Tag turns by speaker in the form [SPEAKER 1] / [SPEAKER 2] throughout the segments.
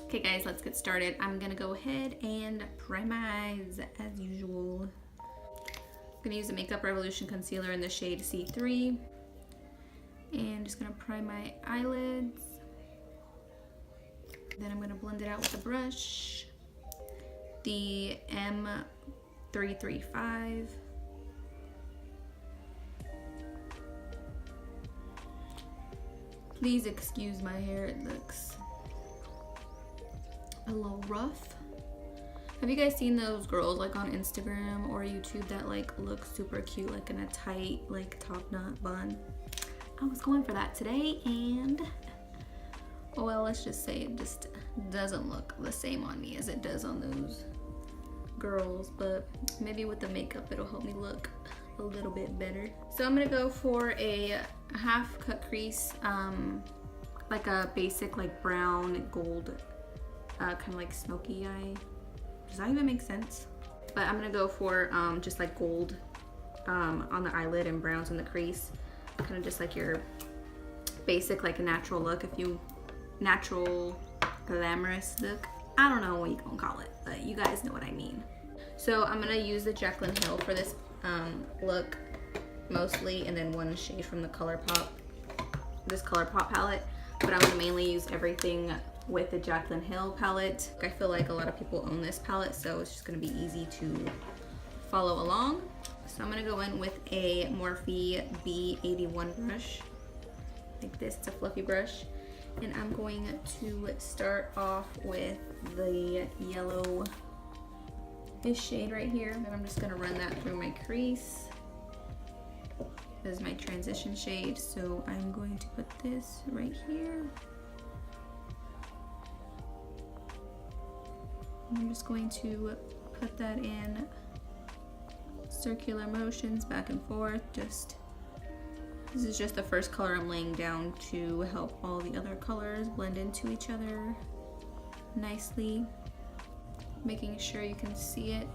[SPEAKER 1] Okay guys, let's get started. I'm gonna go ahead and prime my eyes as usual. I'm gonna use the Makeup Revolution concealer in the shade C3. And just gonna prime my eyelids. Then I'm gonna blend it out with a brush. The M335. Please excuse my hair, it looks a little rough. Have you guys seen those girls like on Instagram or YouTube that like look super cute like in a tight like top knot bun? I was going for that today and well, let's just say it just doesn't look the same on me as it does on those girls, but maybe with the makeup it'll help me look a little bit better. So I'm gonna go for a half cut crease, like a basic like brown gold, kind of like smoky eye. Does that even make sense? But I'm gonna go for just like gold on the eyelid and browns in the crease, kind of just like your basic like a natural look, if you natural glamorous look. I don't know what you gonna call it, but you guys know what I mean. So I'm gonna use the Jaclyn Hill for this look mostly, and then one shade from the this ColourPop palette, but I'm gonna mainly use everything with the Jaclyn Hill palette. I feel like a lot of people own this palette, so it's just gonna be easy to follow along. So I'm gonna go in with a Morphe B81 brush, like this. It's a fluffy brush, and I'm going to start off with the yellow-ish shade right here, and I'm just gonna run that through my crease. This is my transition shade, so I'm going to put this right here. I'm just going to put that in circular motions back and forth. This is just the first color I'm laying down to help all the other colors blend into each other nicely. Making sure you can see it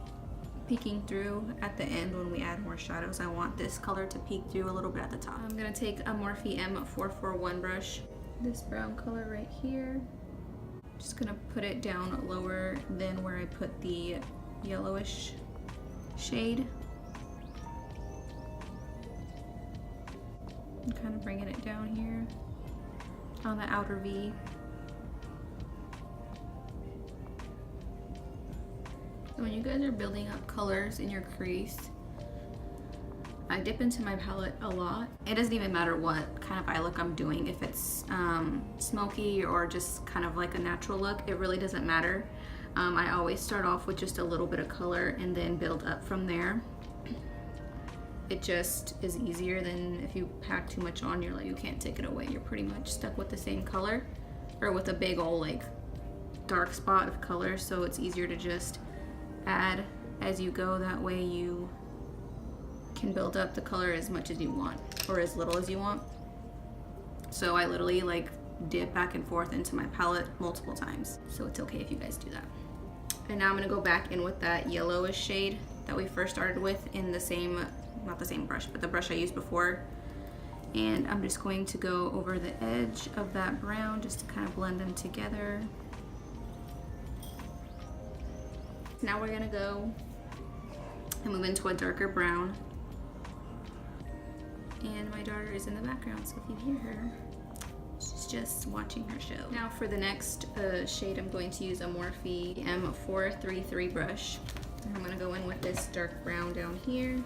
[SPEAKER 1] peeking through at the end when we add more shadows. I want this color to peek through a little bit at the top. I'm gonna take a Morphe M441 brush, this brown color right here. Just gonna put it down lower than where I put the yellowish shade. I'm kind of bringing it down here on the outer V. So when you guys are building up colors in your crease, I dip into my palette a lot. It doesn't even matter what kind of eye look I'm doing, if it's smoky or just kind of like a natural look, it really doesn't matter. I always start off with just a little bit of color and then build up from there. It just is easier than if you pack too much on, you're like, you can't take it away. You're pretty much stuck with the same color or with a big old like dark spot of color. So it's easier to just add as you go. That way you can build up the color as much as you want or as little as you want. So I literally like dip back and forth into my palette multiple times. So it's okay if you guys do that. And now I'm gonna go back in with that yellowish shade that we first started with in the same, not the same brush, but the brush I used before. And I'm just going to go over the edge of that brown just to kind of blend them together. Now we're gonna go and move into a darker brown. And my daughter is in the background, so if you hear her, she's just watching her show. Now for the next shade, I'm going to use a Morphe M433 brush. And I'm gonna go in with this dark brown down here.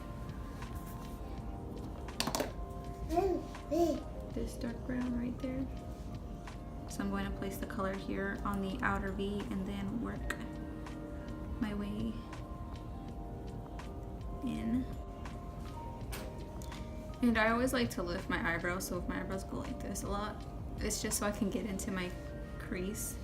[SPEAKER 1] This dark brown right there. So I'm going to place the color here on the outer V and then work my way in. And I always like to lift my eyebrows, so if my eyebrows go like this a lot, it's just so I can get into my crease.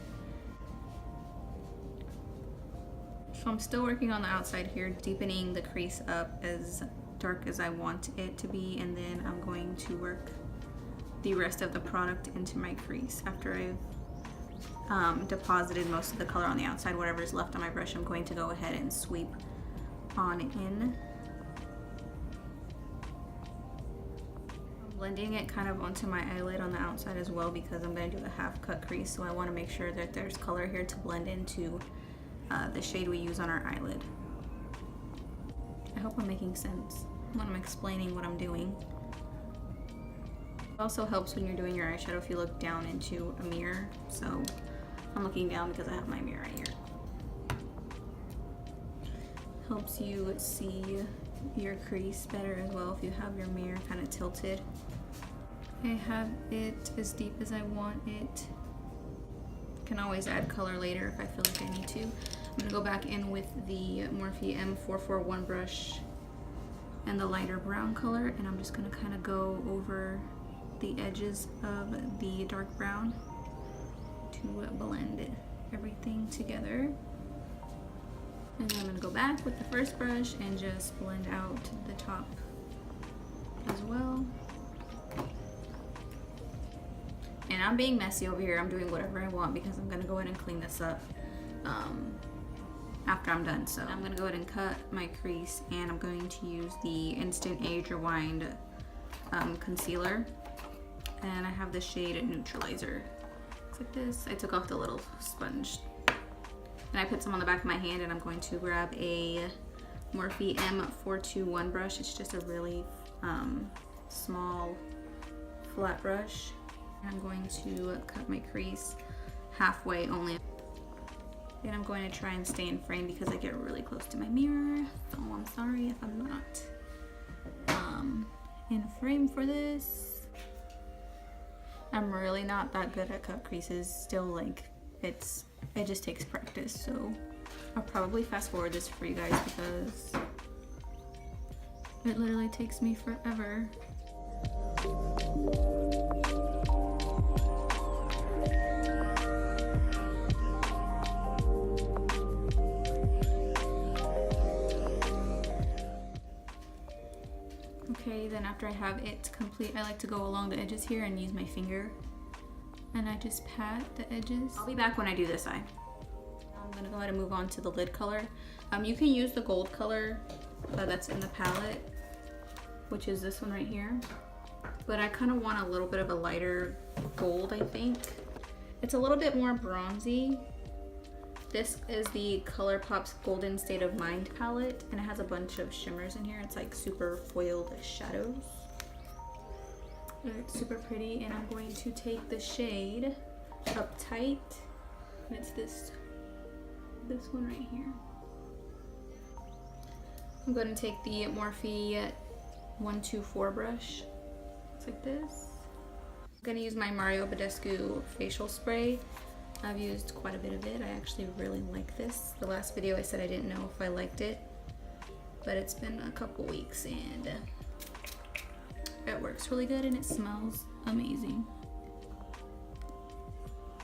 [SPEAKER 1] So I'm still working on the outside here, deepening the crease up as dark as I want it to be, and then I'm going to work the rest of the product into my crease. After I've deposited most of the color on the outside, whatever is left on my brush, I'm going to go ahead and sweep on in. Blending it kind of onto my eyelid on the outside as well because I'm going to do a half cut crease, so I want to make sure that there's color here to blend into the shade we use on our eyelid. I hope I'm making sense when I'm explaining what I'm doing. It also helps when you're doing your eyeshadow if you look down into a mirror, so I'm looking down because I have my mirror right here. Helps you see your crease better as well if you have your mirror kind of tilted. I have it as deep as I want it. Can always add color later if I feel like I need to. I'm gonna go back in with the Morphe M441 brush and the lighter brown color, and I'm just gonna kind of go over the edges of the dark brown to blend everything together. And then I'm gonna go back with the first brush and just blend out the top as well. And I'm being messy over here. I'm doing whatever I want because I'm gonna go ahead and clean this up after I'm done. So I'm gonna go ahead and cut my crease, and I'm going to use the Instant Age Rewind concealer. And I have the shade Neutralizer. Looks like this. I took off the little sponge. And I put some on the back of my hand, and I'm going to grab a Morphe M421 brush. It's just a really small flat brush. And I'm going to cut my crease halfway only. And I'm going to try and stay in frame because I get really close to my mirror. So I'm sorry if I'm not in frame for this. I'm really not that good at cut creases. Still, like, it just takes practice. So I'll probably fast forward this for you guys because it literally takes me forever. Okay, then after I have it complete, I like to go along the edges here and use my finger. And I just pat the edges. I'll be back when I do this eye. I'm gonna go ahead and move on to the lid color. You can use the gold color that's in the palette, which is this one right here. But I kind of want a little bit of a lighter gold, I think. It's a little bit more bronzy. This is the ColourPop's Golden State of Mind palette, and it has a bunch of shimmers in here. It's like super foiled shadows. It's super pretty, and I'm going to take the shade Uptight, and it's this one right here. I'm going to take the Morphe 124 brush. It's like this. I'm going to use my Mario Badescu facial spray. I've used quite a bit of it. I actually really like this. The last video I said I didn't know if I liked it, but it's been a couple weeks and it works really good and it smells amazing.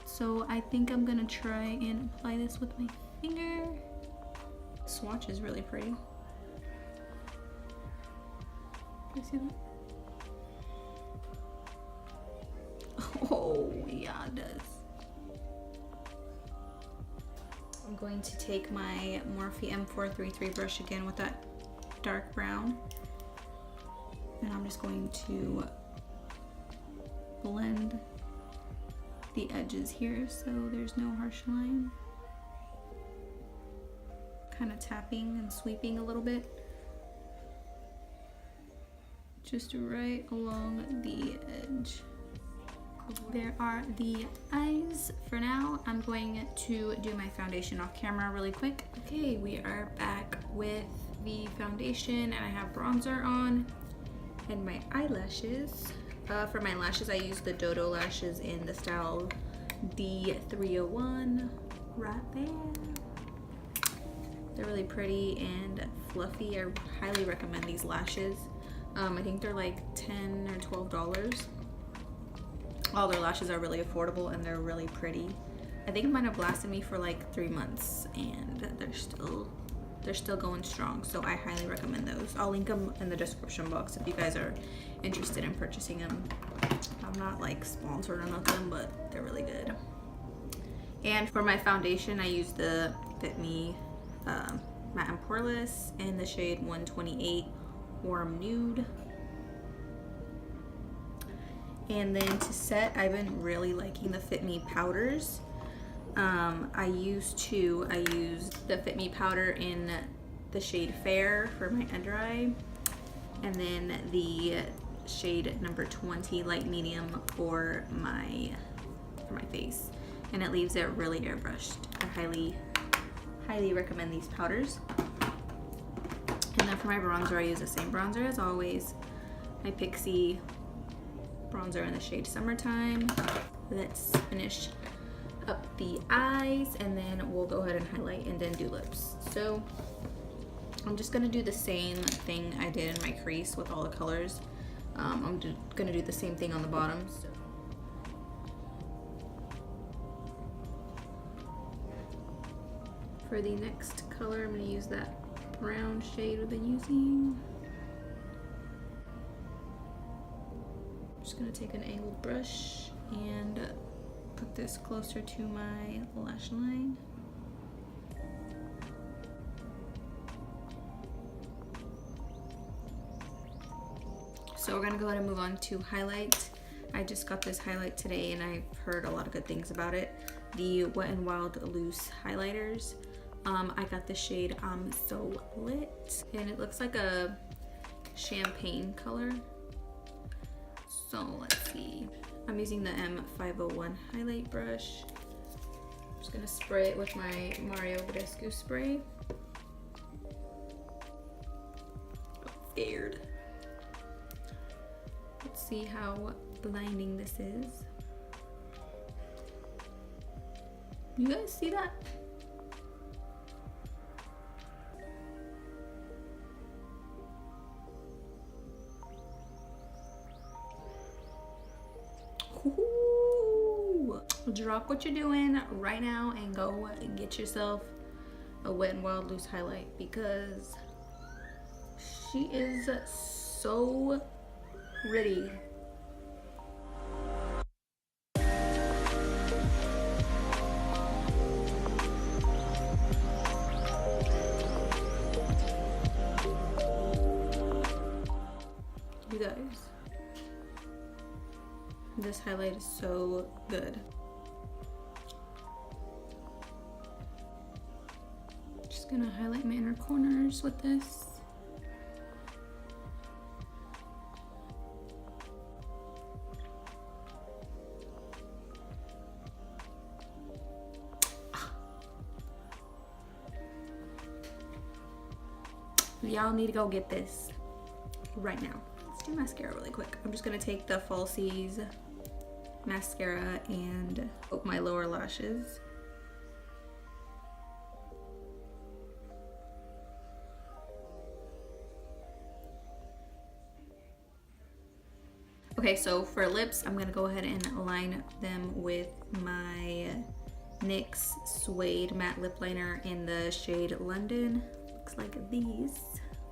[SPEAKER 1] So I think I'm gonna try and apply this with my finger. The swatch is really pretty. You see that? Oh yeah, it does. I'm going to take my Morphe M433 brush again with that dark brown, and I'm just going to blend the edges here so there's no harsh line. Kind of tapping and sweeping a little bit, just right along the edge. There are the eyes for now. I'm going to do my foundation off camera really quick. Okay, we are back with the foundation, and I have bronzer on and my eyelashes. For my lashes, I use the Dodo lashes in the style D301 right there. They're really pretty and fluffy. I highly recommend these lashes. I think they're like $10 or $12. All their lashes are really affordable and they're really pretty. I think it might have lasted me for like 3 months and they're still going strong, so I highly recommend those. I'll link them in the description box if you guys are interested in purchasing them. I'm not like sponsored or nothing, but they're really good. And for my foundation, I use the Fit Me Matte and Poreless in the shade 128 Warm Nude. And then to set, I've been really liking the Fit Me powders. I used the Fit Me powder in the shade Fair for my under eye, and then the shade number 20 light medium for my face, and it leaves it really airbrushed. I highly recommend these powders. And then for my bronzer, I use the same bronzer as always, my Pixi bronzer in the shade Summertime. Let's finish up the eyes, and then we'll go ahead and highlight and then do lips. So I'm just gonna do the same thing I did in my crease with all the colors. I'm gonna do the same thing on the bottom. So for the next color, I'm gonna use that brown shade we've been using. I'm just gonna take an angled brush and put this closer to my lash line. So we're gonna go ahead and move on to highlight. I just got this highlight today and I've heard a lot of good things about it. The Wet n Wild loose highlighters. I got the shade I'm So Lit, and it looks like a champagne color. So let's see. I'm using the M501 highlight brush. I'm just gonna spray it with my Mario Badescu spray. I'm scared. Let's see how blinding this is. You guys see that? Ooh. Drop what you're doing right now and go get yourself a Wet n Wild loose highlight, because she is so pretty. You guys, this highlight is so good. Just gonna highlight my inner corners with this. Y'all need to go get this right now. Let's do mascara really quick. I'm just gonna take the Falsies mascara and coat my lower lashes. Okay, so for lips, I'm gonna go ahead and line them with my NYX Suede Matte Lip Liner in the shade London. Looks like these.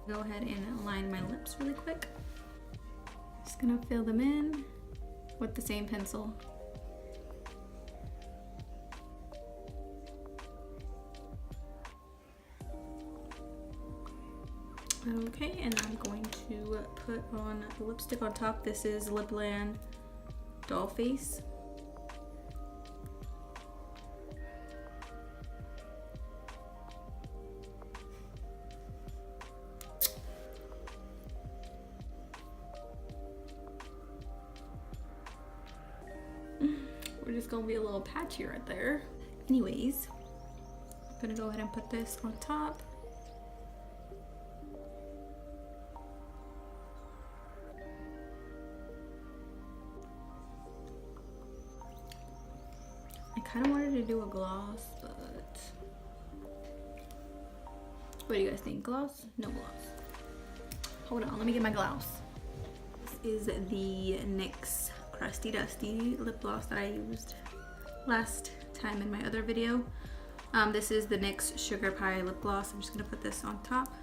[SPEAKER 1] Go ahead and line my lips really quick. Just gonna fill them in with the same pencil. Okay, and I'm going to put on the lipstick on top. This is Lipland Doll Face. We're just gonna be a little patchy right there. Anyways, I'm gonna go ahead and put this on top. I kind of wanted to do a gloss, but what do you guys think? Gloss? No gloss. Hold on, let me get my gloss. This is the NYX Crusty Dusty lip gloss that I used last time in my other video. This is the NYX Sugar Pie lip gloss. I'm just gonna put this on top.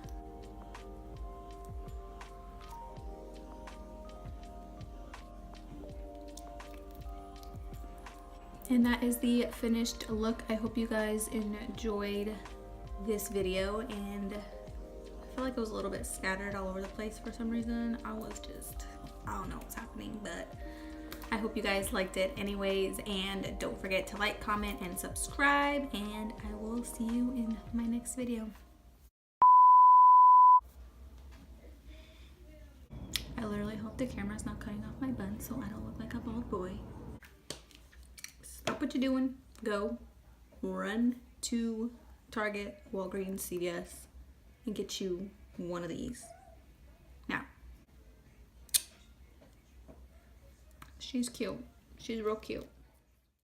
[SPEAKER 1] And that is the finished look. I hope you guys enjoyed this video, and I feel like it was a little bit scattered all over the place for some reason. I don't know what's happening, but I hope you guys liked it anyways, and don't forget to like, comment, and subscribe, and I will see you in my next video. I literally hope the camera's not cutting off my bun so I don't look like a bald boy. Stop what you're doing. Go. Run to Target, Walgreens, CVS, and get you one of these. Now. She's cute. She's real cute.